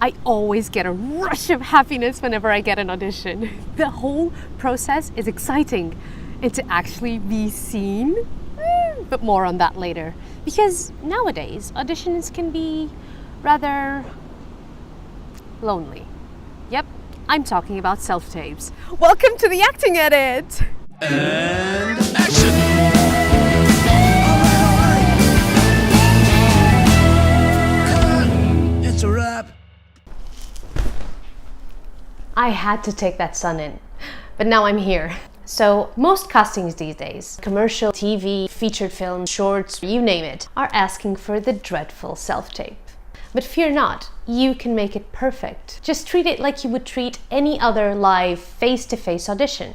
I always get a rush of happiness whenever I get an audition. The whole process is exciting, and to actually be seen, but more on that later. Because nowadays, auditions can be rather lonely. Yep, I'm talking about self-tapes. Welcome to the acting edit! And action! It's a wrap. I had to take that sun in, but now I'm here. So most castings these days, commercial, TV, featured films, shorts, you name it, are asking for the dreadful self-tape. But fear not, you can make it perfect. Just treat it like you would treat any other live face-to-face audition.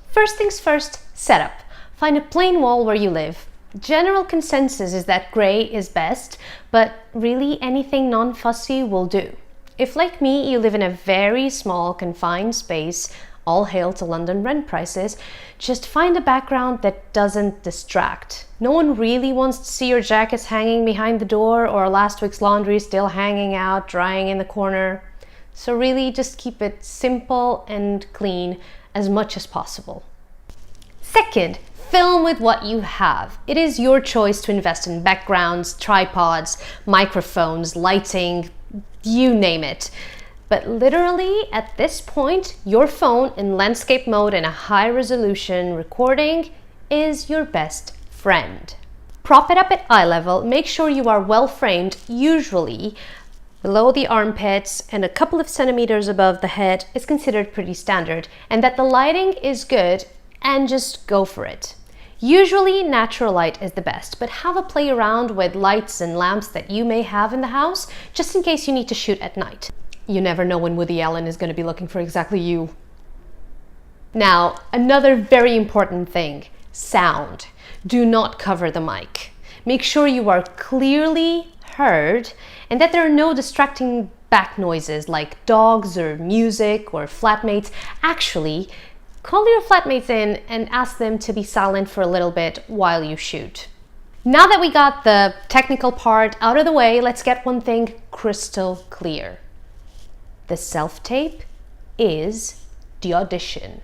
First things first, setup. Find a plain wall where you live. General consensus is that grey is best, but really anything non-fussy will do. If, like me, you live in a very small, confined space, all hail to London rent prices, just find a background that doesn't distract. No one really wants to see your jackets hanging behind the door or last week's laundry still hanging out, drying in the corner. So really just keep it simple and clean as much as possible. Second, film with what you have. It is your choice to invest in backgrounds, tripods, microphones, lighting, you name it. But literally at this point, your phone in landscape mode and a high resolution recording is your best friend. Prop it up at eye level, make sure you are well framed, usually below the armpits and a couple of centimeters above the head is considered pretty standard, and that the lighting is good, and just go for it. Usually natural light is the best, but have a play around with lights and lamps that you may have in the house, just in case you need to shoot at night. You never know when Woody Allen is going to be looking for exactly you. Now, another very important thing, sound. Do not cover the mic. Make sure you are clearly heard and that there are no distracting back noises like dogs or music or flatmates. Actually, call your flatmates in and ask them to be silent for a little bit while you shoot. Now that we got the technical part out of the way, let's get one thing crystal clear. The self-tape is the audition.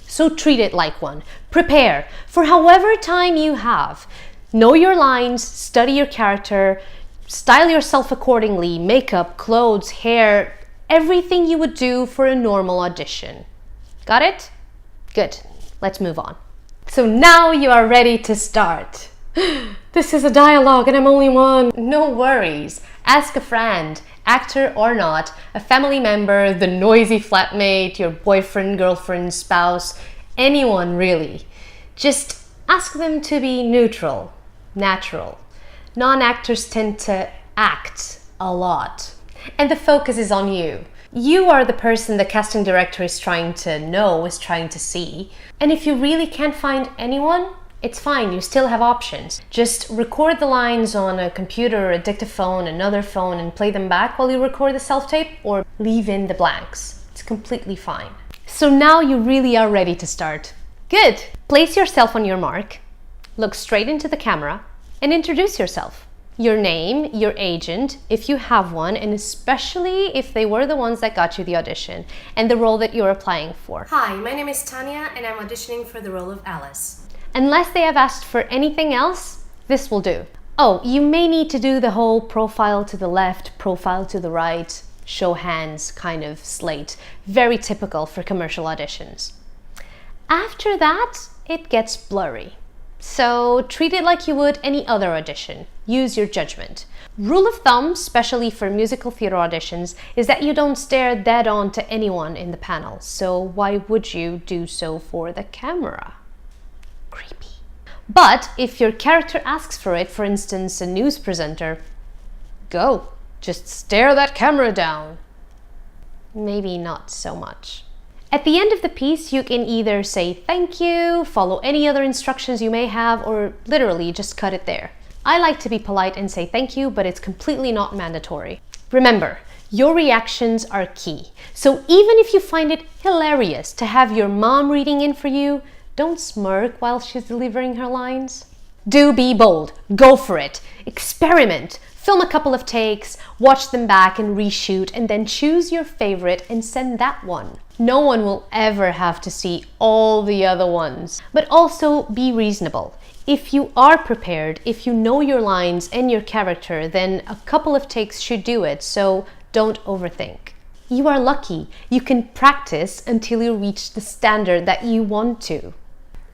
So treat it like one. Prepare for however time you have. Know your lines, study your character, style yourself accordingly, makeup, clothes, hair, everything you would do for a normal audition. Got it? Good. Let's move on. So now you are ready to start. This is a dialogue and I'm only one. No worries. Ask a friend, actor or not, a family member, the noisy flatmate, your boyfriend, girlfriend, spouse, anyone really. Just ask them to be neutral, natural. Non-actors tend to act a lot, and the focus is on you. You are the person the casting director is trying to know, is trying to see. And if you really can't find anyone, it's fine, you still have options. Just record the lines on a computer or a dictaphone, another phone, and play them back while you record the self-tape, or leave in the blanks. It's completely fine. So now you really are ready to start. Good! Place yourself on your mark, look straight into the camera, and introduce yourself. Your name, your agent, if you have one, and especially if they were the ones that got you the audition, and the role that you're applying for. Hi, my name is Tanya, and I'm auditioning for the role of Alice. Unless they have asked for anything else, this will do. Oh, you may need to do the whole profile to the left, profile to the right, show hands kind of slate. Very typical for commercial auditions. After that, it gets blurry. So treat it like you would any other audition. Use your judgment. Rule of thumb, especially for musical theater auditions, is that you don't stare dead on to anyone in the panel. So why would you do so for the camera? Creepy. But if your character asks for it, for instance, a news presenter, go. Just stare that camera down. Maybe not so much. At the end of the piece, you can either say thank you, follow any other instructions you may have, or literally just cut it there. I like to be polite and say thank you, but it's completely not mandatory. Remember, your reactions are key. So even if you find it hilarious to have your mom reading in for you, don't smirk while she's delivering her lines. Do be bold. Go for it. Experiment. Film a couple of takes, watch them back and reshoot, and then choose your favorite and send that one. No one will ever have to see all the other ones. But also be reasonable. If you are prepared, if you know your lines and your character, then a couple of takes should do it, so don't overthink. You are lucky. You can practice until you reach the standard that you want to.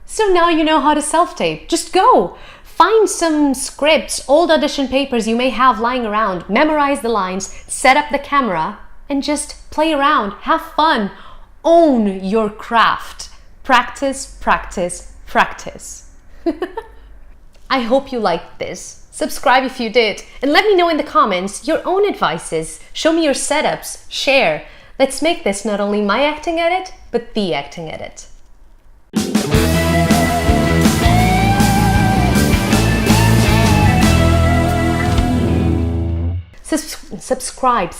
So now you know how to self-tape. Just go! Find some scripts, old audition papers you may have lying around, memorize the lines, set up the camera, and just play around, have fun. Own your craft. Practice, practice, practice. I hope you liked this. Subscribe if you did, and let me know in the comments your own advices. Show me your setups, share. Let's make this not only my acting edit, but the acting edit. Subscribe.